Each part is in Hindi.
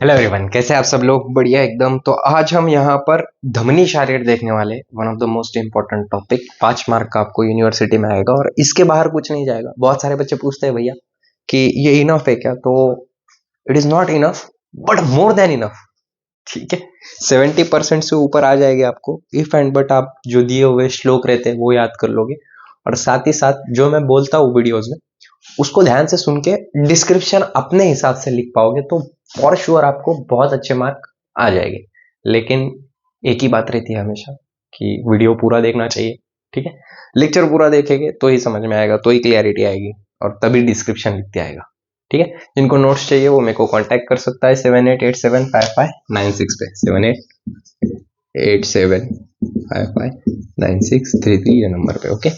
हेलो एवरीवन, कैसे आप सब लोग? बढ़िया एकदम। तो आज हम यहाँ पर धमनी शारीर देखने वाले, one of the most important topic. 5 mark का आपको यूनिवर्सिटी में आएगा और इसके बाहर कुछ नहीं जाएगा। बहुत सारे बच्चे पूछते हैं भैया कि ये इनफ है क्या? तो it is not enough but more than enough. ठीक है, 70% से ऊपर आ जाएगी आपको इफ एंड बट। आप जो दिए हुए श्लोक रहते हैं वो याद कर लोगे और साथ ही साथ जो मैं बोलता हूँ वीडियोज में उसको ध्यान से सुन के डिस्क्रिप्शन अपने हिसाब से लिख पाओगे तो फॉर श्योर आपको बहुत अच्छे मार्क आ जाएंगे। लेकिन एक ही बात रहती है हमेशा कि वीडियो पूरा देखना चाहिए। ठीक है, लेक्चर पूरा देखेंगे तो ही समझ में आएगा, तो ही क्लियरिटी आएगी और तभी डिस्क्रिप्शन लिखते आएगा। ठीक है, जिनको नोट्स चाहिए वो मेरे को कांटेक्ट कर सकता है 78875596 पे। 7887559633 ये नंबर पे। ओके,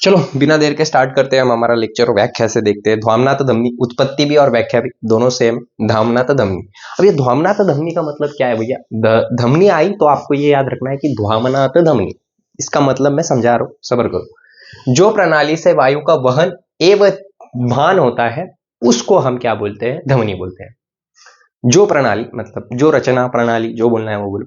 चलो बिना देर के स्टार्ट करते हैं हम हमारा लेक्चर। व्याख्या से देखते हैं। ध्वामनाथ धमनी, उत्पत्ति भी और व्याख्या भी दोनों सेम। ध्वामनाथ धमनी, अब ये ध्वामनाथ धमनी का मतलब क्या है भैया? धमनी आई तो आपको ये याद रखना है कि ध्वामनाथ धमनी, इसका मतलब मैं समझा रहा हूं, सब्र करो। जो प्रणाली से वायु का वहन एवं भान होता है उसको हम क्या बोलते हैं? धमनी बोलते हैं। जो प्रणाली मतलब जो रचना प्रणाली, जो बोलना है वो बोलो।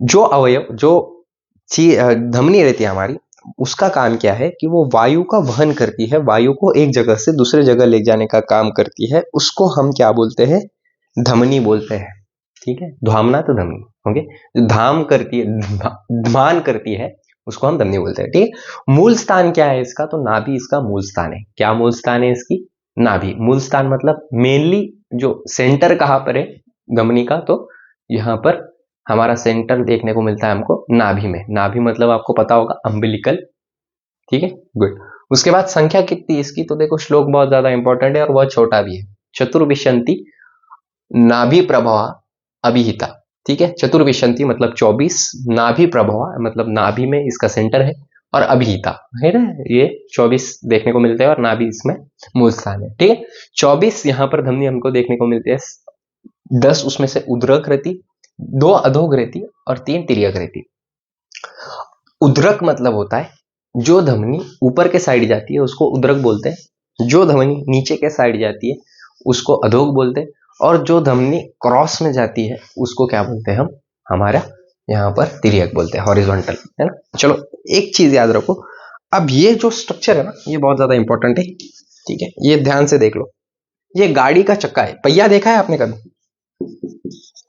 जो अवयव, जो धमनी रहती है हमारी, उसका काम क्या है कि वो वायु का वहन करती है, वायु को एक जगह से दूसरे जगह ले जाने का काम करती है। उसको हम क्या बोलते हैं? धमनी बोलते हैं। ठीक है, ध्वामनाथ धमनी। ओके, धाम करती है, ध्मान करती है, उसको हम धमनी बोलते हैं। ठीक है, मूल स्थान क्या है इसका? तो नाभि इसका मूल स्थान है। क्या मूल स्थान है इसकी? नाभि। मूल स्थान मतलब मेनली जो सेंटर कहां पर है धमनी का? तो यहां पर हमारा सेंटर देखने को मिलता है हमको नाभि में। नाभि मतलब आपको पता होगा अम्बिलिकल। ठीक है, गुड। उसके बाद संख्या कितनी इसकी? तो देखो श्लोक बहुत ज्यादा इंपॉर्टेंट है और बहुत छोटा भी है। चतुर्विशंति नाभि प्रभवा अभिहिता। ठीक है, चतुर्विशंति मतलब 24, नाभि प्रभवा मतलब नाभि में इसका सेंटर है, और अभिहिता है ना, ये 24 देखने को मिलते हैं और नाभि इसमें मूल स्थान है। ठीक है, 24 यहां पर धमनी हमको देखने को मिलती है। 10 उसमें से उद्रक रहती, 2 अधोग रहती और 3 तिर्यक रहती। उद्रक मतलब होता है जो धमनी ऊपर के साइड जाती है उसको उद्रक बोलते हैं। जो धमनी नीचे के साइड जाती है उसको अधोग बोलते हैं। और जो धमनी क्रॉस में जाती है उसको क्या बोलते हैं हम? हमारा यहाँ पर तिर्यक बोलते हैं, हॉरिजॉन्टल, है ना। चलो एक चीज याद रखो, अब ये जो स्ट्रक्चर है ना ये बहुत ज्यादा इंपॉर्टेंट है। ठीक है, ये ध्यान से देख लो। ये गाड़ी का चक्का है। पहिया देखा है आपने कभी?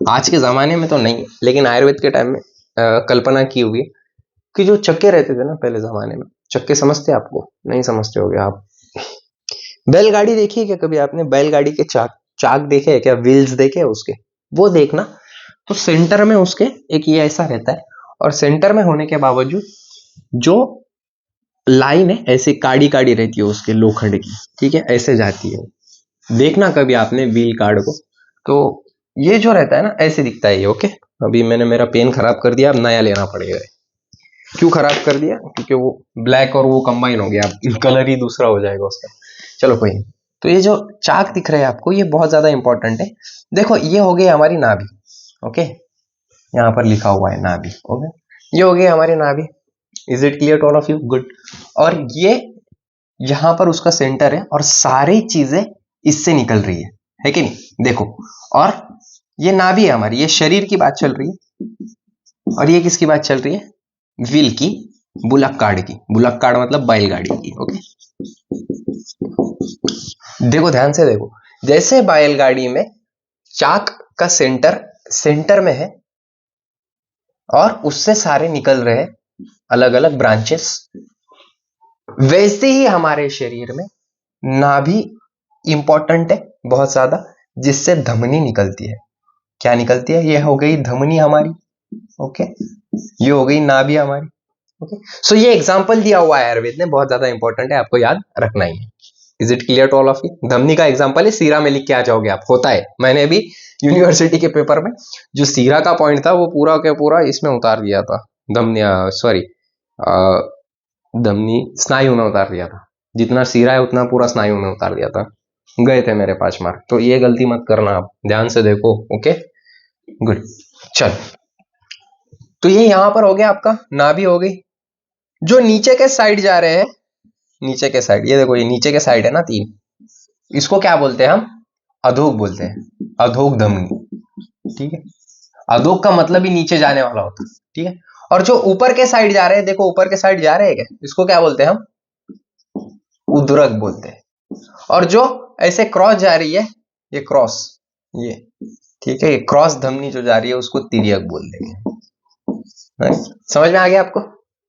आज के जमाने में तो नहीं, लेकिन आयुर्वेद के टाइम में कल्पना की हुई है कि जो चक्के रहते थे ना पहले जमाने में, चक्के समझते आपको? नहीं समझते होगे आप। बैलगाड़ी देखी है क्या कभी आपने? बैलगाड़ी के चाक, चाक देखे है क्या? व्हील्स देखे है उसके? वो देखना, तो सेंटर में उसके एक ये ऐसा रहता है और सेंटर में होने के बावजूद जो लाइन है ऐसे काड़ी काड़ी रहती है उसके, लोखंड की। ठीक है, ऐसे जाती है। देखना कभी आपने व्हील कार्ड को, तो ये जो रहता है ना ऐसे दिखता है ये। ओके, अभी मैंने मेरा पेन खराब कर दिया, अब नया लेना पड़ेगा। क्यों खराब कर दिया? क्योंकि वो ब्लैक और वो कंबाइन हो गया, कलर ही दूसरा हो जाएगा उसका। चलो कोई नहीं। तो ये जो चाक दिख रहा है आपको ये बहुत ज्यादा इंपॉर्टेंट है। देखो ये हो गई हमारी नाभि। ओके, यहाँ पर लिखा हुआ है नाभि। ओके, ये हो गई हमारी नाभि। Is it clear to all of you? Good. और ये यहाँ पर उसका सेंटर है और सारी चीजें इससे निकल रही है कि नहीं? देखो, और ये नाभि है हमारी, ये शरीर की बात चल रही है और ये किसकी बात चल रही है? व्हील की, बुलक कार्ड की। बुलक कार्ड मतलब बैलगाड़ी की। ओके, देखो ध्यान से देखो, जैसे बैलगाड़ी में चाक का सेंटर सेंटर में है और उससे सारे निकल रहे हैं अलग अलग ब्रांचेस, वैसे ही हमारे शरीर में नाभि इंपॉर्टेंट है बहुत ज्यादा, जिससे धमनी निकलती है। क्या निकलती है? ये हो गई धमनी हमारी। ओके, ये हो गई नाभि हमारी। ओके, सो ये एग्जांपल दिया हुआ है आयुर्वेद ने, बहुत ज्यादा इंपॉर्टेंट है, आपको याद रखना ही है। Is it clear to all of you? धमनी का एग्जांपल है, सीरा में लिख के आ जाओगे आप। होता है, मैंने भी यूनिवर्सिटी के पेपर में जो सीरा का पॉइंट था वो पूरा के पूरा इसमें उतार दिया था। धमनी, सॉरी, धमनी स्नायु में उतार दिया था। जितना सीरा है उतना पूरा स्नायु में उतार दिया था। गए थे मेरे 5 मार्क। तो ये गलती मत करना, आप ध्यान से देखो। Okay, good. चल, तो ये यहां पर हो गया आपका नाभि हो गई। जो नीचे के साइड जा रहे हैं, नीचे के साइड, ये देखो ये नीचे के साइड है ना 3, इसको क्या बोलते हैं हम? अधोक बोलते हैं, अधोक धमनी। ठीक है, अधोक का मतलब ही नीचे जाने वाला होता है। ठीक है, और जो ऊपर के साइड जा रहे हैं, देखो ऊपर के साइड जा रहे हैं क्या, इसको क्या बोलते हैं हम? उद्रक बोलते हैं। और जो ऐसे क्रॉस जा रही है, ये क्रॉस, ये ठीक है, ये क्रॉस धमनी जो जा रही है उसको तिर्यक बोल देंगे। समझ में आ गया आपको?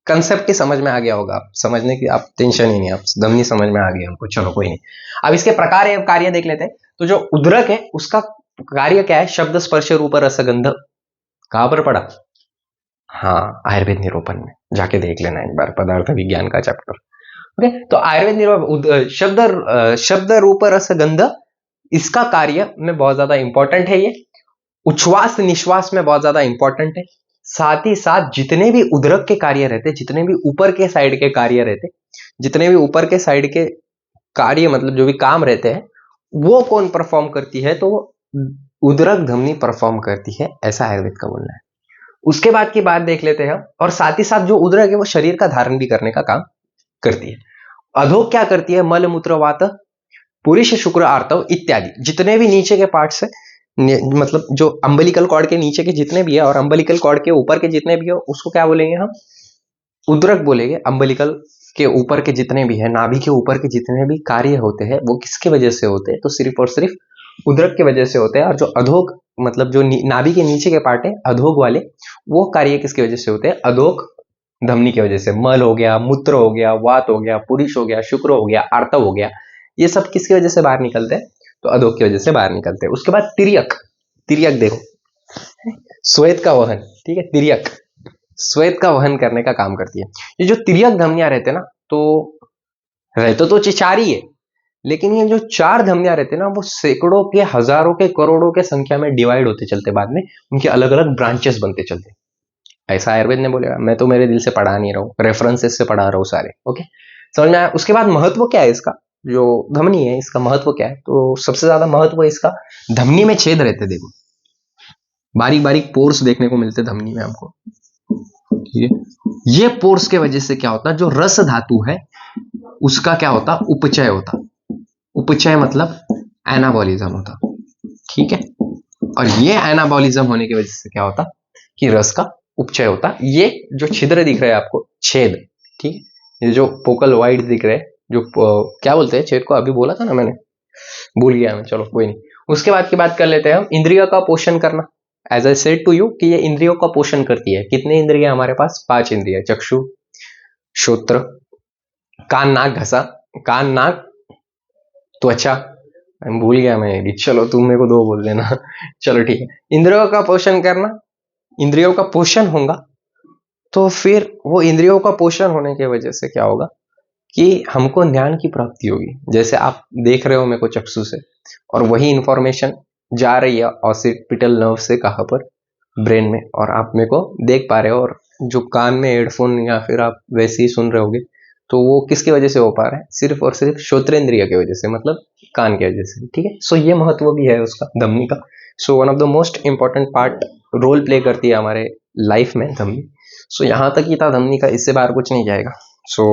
कंसेप्ट ही समझ में आ गया होगा, आप समझने की आप टेंशन ही नहीं, आप धमनी समझ में आ गई हमको, चलो कोई नहीं। अब इसके प्रकार एवं कार्य देख लेते हैं। तो जो उद्रक है उसका कार्य क्या है? शब्द स्पर्श रूप रसगंध। कहां पर पढ़ा? हाँ, आयुर्वेद निरूपण में जाके देख लेना एक बार, पदार्थ विज्ञान का चैप्टर। ओके, तो आयुर्वेद निरूपण शब्द रूप रसगंध, इसका कार्य में बहुत ज्यादा इंपॉर्टेंट है। ये उच्छ्वास निश्वास में बहुत ज्यादा इंपॉर्टेंट है। साथ ही साथ जितने भी उदरक के कार्य रहते, जितने भी ऊपर के साइड के कार्य रहते, जितने भी ऊपर के साइड के कार्य मतलब जो भी काम रहते हैं, वो कौन परफॉर्म करती है? तो उदरक धमनी परफॉर्म करती है, ऐसा आयुर्वेद का बोलना है। उसके बाद की बात देख लेते हैं, और साथ ही साथ जो उदरक है वो शरीर का धारण भी करने का काम करती है। अधोक क्या करती है? मल मूत्र वात पुरुष शुक्र आर्तव इत्यादि, जितने भी नीचे के पार्ट्स है, मतलब जो अम्बलिकल कॉर्ड के नीचे के जितने भी है और अम्बलिकल कॉर्ड के ऊपर के जितने भी है, उसको क्या बोलेंगे हम? उद्रक बोलेंगे। अम्बलिकल के ऊपर के जितने भी है, नाभि के ऊपर के जितने भी कार्य होते हैं, वो किसके वजह से होते हैं? तो सिर्फ और सिर्फ उद्रक की वजह से होते हैं। और जो अधोक मतलब जो नाभि के नीचे के पार्ट है अधोक वाले, वो कार्य किसकी वजह से होते हैं? अधोक धमनी की वजह से। मल हो गया, मूत्र हो गया, वात हो गया, पुरुष हो गया, शुक्र हो गया, आर्तव हो गया, ये सब किसकी वजह से बाहर निकलते हैं? तो अधोक की वजह से बाहर निकलते हैं। उसके बाद तिर्यक, तिर्यक देखो, श्वेत का वहन। ठीक है, तिर्यक श्वेत का वहन करने का काम करती है। ये जो तिर्यक धमनियां रहते हैं ना, तो रहते तो चार ही है, लेकिन ये जो चार धमनियां रहते हैं ना, वो सैकड़ों के, हजारों के, करोड़ों के संख्या में डिवाइड होते चलते, बाद में उनके अलग अलग ब्रांचेस बनते चलते। ऐसा आयुर्वेद ने बोलेगा, मैं तो मेरे दिल से पढ़ा नहीं रहा हूँ, रेफरेंसेस से पढ़ा रहा हूँ सारे। ओके, समझ में आया? उसके बाद महत्व क्या है इसका? जो धमनी है इसका महत्व क्या है? तो सबसे ज्यादा महत्व इसका, धमनी में छेद रहते, देखो बारीक बारीक पोर्स देखने को मिलते धमनी में हमको। ठीक है, ये पोर्स के वजह से क्या होता है? जो रस धातु है उसका क्या होता? उपचय होता। उपचय मतलब एनाबॉलिज्म होता। ठीक है, और ये एनाबॉलिज्म होने की वजह से क्या होता? कि रस का उपचय होता। ये जो छिद्र दिख रहे हैं आपको, छेद, ठीक है, ये जो पोकल वाइड दिख रहे हैं, जो क्या बोलते हैं छेद को? अभी बोला था ना मैंने, भूल गया मैं, चलो कोई नहीं। उसके बाद की बात कर लेते हैं हम, इंद्रियों का पोषण करना। As I said to you कि ये इंद्रियों का पोषण करती है। कितने इंद्रिय हमारे पास? 5 इंद्रिय, चक्षु, श्रोत्र, कान नाक घसा, कान नाक त्वचा, भूल गया मैं, चलो तुम मेरे को 2 बोल देना। चलो ठीक है, इंद्रियों का पोषण करना। इंद्रियों का पोषण होगा तो फिर वो इंद्रियों का पोषण होने की वजह से क्या होगा कि हमको ज्ञान की प्राप्ति होगी। जैसे आप देख रहे हो मेरे को चक्षु से, और वही इंफॉर्मेशन जा रही है ऑसिपिटल नर्व से कहां पर? ब्रेन में, और आप मेरे को देख पा रहे हो। और जो कान में हेडफोन या फिर आप वैसे ही सुन रहे होगे, तो वो किसकी वजह से हो पा रहा है? सिर्फ और सिर्फ श्रोत्रेंद्रिय की वजह से, मतलब कान की वजह से। ठीक है, सो ये महत्व भी है उसका, धमनी का। So one of the most important part role play करती है हमारे लाइफ में धमनी। सो यहाँ तक ही था धमनी का, इससे बाहर कुछ नहीं जाएगा। सो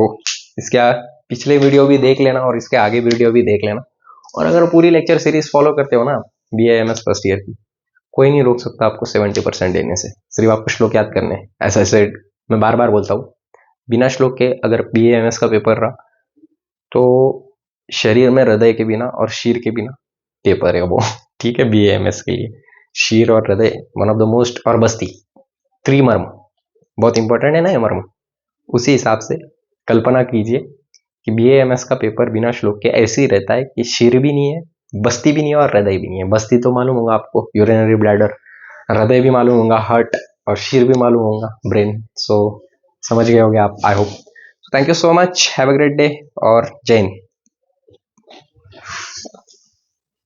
इसके पिछले वीडियो भी देख लेना और इसके आगे वीडियो भी देख लेना। और अगर पूरी लेक्चर सीरीज फॉलो करते हो ना BAMS फर्स्ट ईयर की, कोई नहीं रोक सकता आपको 70% देने से। सिर्फ आपको श्लोक याद करने हैं। ऐसे मैं बार बार बोलता हूँ, बिना श्लोक के अगर BAMS का पेपर रहा तो शरीर में हृदय के बिना और शीर के बिना पेपर है वो। ठीक है, BAMS के लिए शीर और हृदय वन ऑफ द मोस्ट, और बस्ती, त्रिमर्म बहुत इंपॉर्टेंट है ना ये मर्म। उसी हिसाब से कल्पना कीजिए कि BAMS का पेपर बिना श्लोक के ऐसे ही रहता है कि शीर भी नहीं है, बस्ती भी नहीं है और हृदय भी नहीं है। बस्ती तो मालूम होगा आपको, यूरिनरी ब्लैडर, हृदय भी मालूम होगा, हार्ट, और शीर भी मालूम होगा, ब्रेन। सो समझ गए होंगे आप, I hope. Thank you so much, have a great day और जय हिंद।